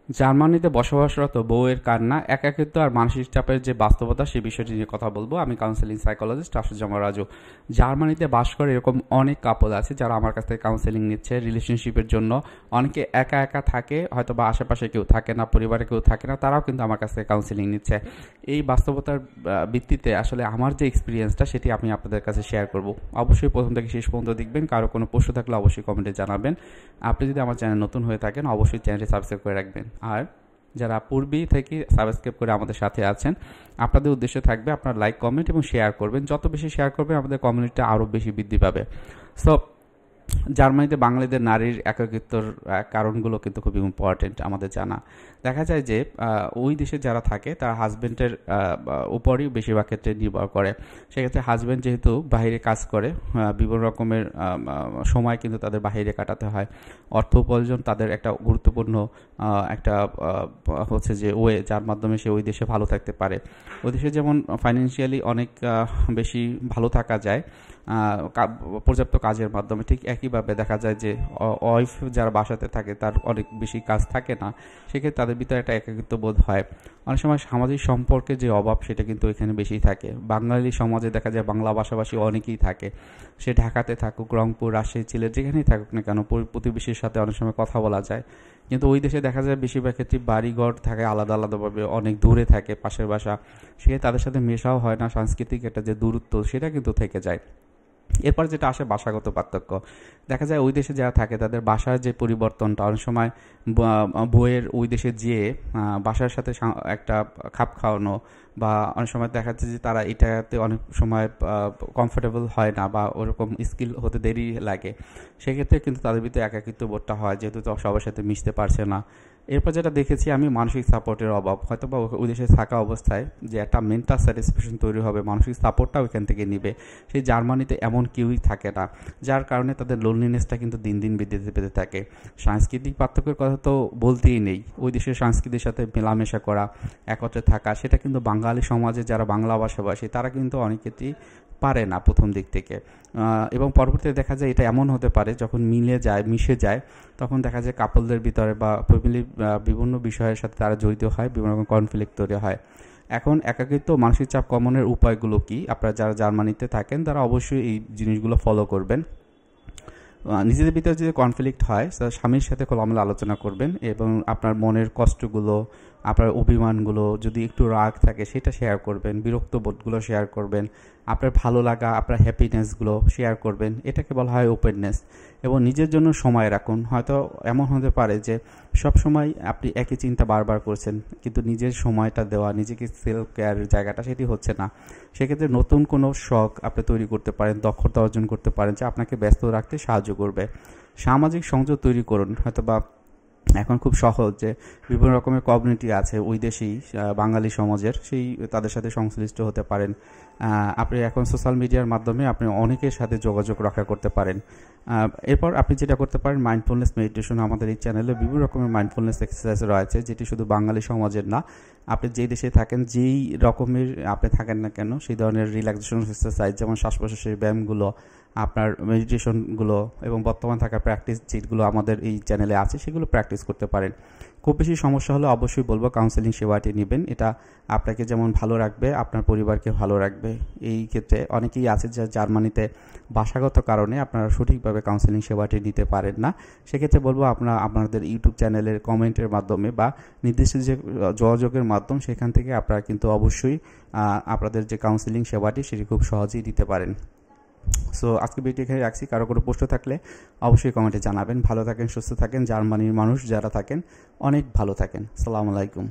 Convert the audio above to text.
জার্মানিতে বসবাসরত বউয়ের কান্না, একাকিত্ব আর মানসিক চাপের যে বাস্তবতা সেই বিষয়টি নিয়ে কথা বলবো। আমি কাউন্সেলিং সাইকোলজিস্ট আশুজ্জামান রাজু। জার্মানিতে বাস করে এরকম অনেক কাপল আছে যারা আমার কাছ থেকে কাউন্সেলিং নিচ্ছে রিলেশনশিপের জন্য। অনেকে একা একা থাকে, হয়তো বা আশেপাশে কেউ থাকে না, পরিবারে কেউ থাকে না, তারাও কিন্তু আমার কাছ থেকে কাউন্সেলিং নিচ্ছে। এই বাস্তবতার ভিত্তিতে আসলে আমার যে এক্সপিরিয়েন্সটা সেটি আমি আপনাদের কাছে শেয়ার করব। অবশ্যই প্রথম থেকে শেষ পর্যন্ত দেখবেন। কারো কোনো প্রশ্ন থাকলে অবশ্যই কমেন্টে জানাবেন। আপনি যদি আমার চ্যানেল নতুন হয়ে থাকেন অবশ্যই চ্যানেলটি সাবস্ক্রাইব করে রাখবেন। আর যারা পূর্বেই থেকে সাবস্ক্রাইব করে আমাদের সাথে আছেন, আপনাদের উদ্দেশ্য থাকবে আপনার লাইক, কমেন্ট এবং শেয়ার করবেন। যত বেশি শেয়ার করবেন আমাদের কমিউনিটিটা আরও বেশি বৃদ্ধি পাবে। সো জার্মানিতে বাঙালিদের নারীর একাকিত্বর কারণগুলো কিন্তু খুব ইম্পর্টেন্ট আমাদের জানা। দেখা যায় যে ওই দেশে যারা থাকে তারা হাজব্যান্ডের উপরই বেশিরভাগ ক্ষেত্রে নির্ভর করে। সেক্ষেত্রে হাজব্যান্ড যেহেতু বাইরে কাজ করে, বিভিন্ন রকমের সময় কিন্তু তাদের বাইরে কাটাতে হয়। অর্থ উপার্জন তাদের একটা গুরুত্বপূর্ণ একটা হচ্ছে যে ওয়ে, যার মাধ্যমে সে ওই দেশে ভালো থাকতে পারে। ওই দেশে যেমন ফাইন্যান্সিয়ালি অনেক বেশি ভালো থাকা যায় পর্যাপ্ত কাজের মাধ্যমে, ঠিক একইভাবে দেখা যায় যে ওয়াইফ যারা বাসাতে থাকে তার অনেক বেশি কাজ থাকে না, সেক্ষেত্রে তাদের ভিতরে একটা একাকিত্ব বোধ হয়। অনেক সময় সামাজিক সম্পর্কের যে অভাব সেটা কিন্তু এখানে বেশি থাকে। বাঙালি সমাজে দেখা যায় বাংলা ভাষাভাষী অনেকেই থাকে, সে ঢাকাতে থাকুক, রংপুর, রাজশাহী, সিলেট যেখানেই থাকুক না কেন, প্রতিবেশীর সাথে অনেক সময় কথা বলা যায়। কিন্তু ওই দেশে দেখা যায় বেশিরভাগ ক্ষেত্রে বাড়িঘর থাকে আলাদা আলাদাভাবে, অনেক দূরে থাকে পাশের বাসা, সে তাদের সাথে মেশাও হয় না, সাংস্কৃতিক একটা যে দূরত্ব সেটা কিন্তু থেকে যায়। এরপর যেটা আসে বাসাগত পার্থক্য, দেখা যায় ওই দেশে যারা থাকে তাদের বাসার যে পরিবর্তনটা অনেক সময় বইয়ের ওই দেশে যেয়ে বাসার সাথে একটা খাপ খাওয়ানো, বা অনেক সময় দেখা যাচ্ছে যে তারা এটাতে অনেক সময় কমফোর্টেবল হয় না বা ওরকম স্কিল হতে দেরি লাগে। সেক্ষেত্রে কিন্তু তাদের ভিতরে একাকিত্ব বোধটা হয়, যেহেতু তো সবার সাথে মিশতে পারছে না। এরপর যেটা দেখেছি আমি, মানসিক সাপোর্টের অভাব। হয়তো বা ওই দেশে থাকা অবস্থায় যে একটা মেন্টাল স্যাটিসফ্যাকশন তৈরি হবে, মানসিক সাপোর্টটাও এখান থেকে নিবে, সেই জার্মানিতে এমন কেউই থাকে না, যার কারণে তাদের লোনলিনেসটা কিন্তু দিন দিন বৃদ্ধি পেতে থাকে। সাংস্কৃতিক পার্থক্যের কথা তো বলতেই নেই। ওই দেশের সংস্কৃতির সাথে মেলামেশা করা, একত্রে থাকা, সেটা কিন্তু বাঙালি সমাজে যারা বাংলা ভাষাভাষী তারা কিন্তু অনেক ক্ষেত্রেই পারে না প্রথম দিক থেকে। এবং পরবর্তীতে দেখা যায় এটা এমন হতে পারে যখন মিশে যায়, তখন দেখা যায় কাপলদের ভিতরে বা ফ্যামিলির বিভিন্ন বিষয়ের সাথে তারা জড়িত হয়, বিভিন্ন রকম কনফ্লিক্ট তৈরি হয়। এখন একাকিত্ব মানসিক চাপ কমানোর উপায়গুলো কি? আপনারা যারা জার্মানিতে থাকেন তারা অবশ্যই এই জিনিসগুলো ফলো করবেন। নিজেদের ভিতরে যদি কনফ্লিক্ট হয় স্বামীর সাথে খোলামেলা আলোচনা করবেন, এবং আপনার মনের কষ্টগুলো, আপনার অভিমানগুলো, যদি একটু রাগ থাকে সেটা শেয়ার করবেন, বিরক্ত বোধগুলো শেয়ার করবেন, আপনার ভালো লাগা, আপনার হ্যাপিনেসগুলো শেয়ার করবেন। এটাকে বলা হয় ওপেননেস। এবং নিজের জন্য সময় রাখুন। হয়তো এমন হতে পারে যে সব সময় আপনি একই চিন্তা বারবার করছেন, কিন্তু নিজের সময়টা দেওয়া, নিজেকে সেলফ কেয়ারের জায়গাটা সেটি হচ্ছে না। সেক্ষেত্রে নতুন কোনো শখ আপনি তৈরি করতে পারেন, দক্ষতা অর্জন করতে পারেন যা আপনাকে ব্যস্ত রাখতে সাহায্য করবে। সামাজিক সংযোগ তৈরি করুন। হয়তো বা এখন খুব সহজ যে বিভিন্ন রকমের কমিউনিটি আছে ওই দেশেই বাঙালি সমাজের, সেই তাদের সাথে সংশ্লিষ্ট হতে পারেন। আপনি এখন সোশ্যাল মিডিয়ার মাধ্যমে আপনি অনেকের সাথে যোগাযোগ রক্ষা করতে পারেন। এরপর আপনি যেটা করতে পারেন, মাইন্ডফুলনেস মেডিটেশন। আমাদের এই চ্যানেলে বিভিন্ন রকমের মাইন্ডফুলনেস এক্সারসাইজ রয়েছে, যেটি শুধু বাঙালি সমাজের না, আপনি যেই দেশে থাকেন, যেই রকমের আপনি থাকেন না কেন, সেই ধরনের রিল্যাক্সেশন এক্সারসাইজ যেমন শ্বাস প্রশ্বাসের ব্যায়ামগুলো, আপনার মেডিটেশনগুলো এবং বর্তমান থাকা প্র্যাকটিস যেগুলো আমাদের এই চ্যানেলে আছে সেগুলো প্র্যাকটিস করতে পারেন। খুব বেশি সমস্যা হলে অবশ্যই বলবো কাউন্সেলিং সেবাটি নেবেন। এটা আপনাকে যেমন ভালো রাখবে, আপনার পরিবারকে ভালো রাখবে। এই ক্ষেত্রে অনেকেই আছে যা জার্মানিতে ভাষাগত কারণে আপনারা সঠিকভাবে কাউন্সেলিং সেবাটি নিতে পারেন না। সেক্ষেত্রে বলবো আপনাদের ইউটিউব চ্যানেলের কমেন্টের মাধ্যমে বা নির্দিষ্ট যে যোগাযোগের মাধ্যম, সেখান থেকে আপনারা কিন্তু অবশ্যই আপনাদের যে কাউন্সেলিং সেবাটি সেটি খুব সহজেই দিতে পারেন। সো আজকে ভিডিও এখানে রাখছি। কারো কোনো প্রশ্ন থাকলে অবশ্যই কমেন্টে জানাবেন। ভালো থাকেন, সুস্থ থাকেন। জার্মানির মানুষ যারা থাকেন অনেক ভালো থাকেন। আসসালামু আলাইকুম।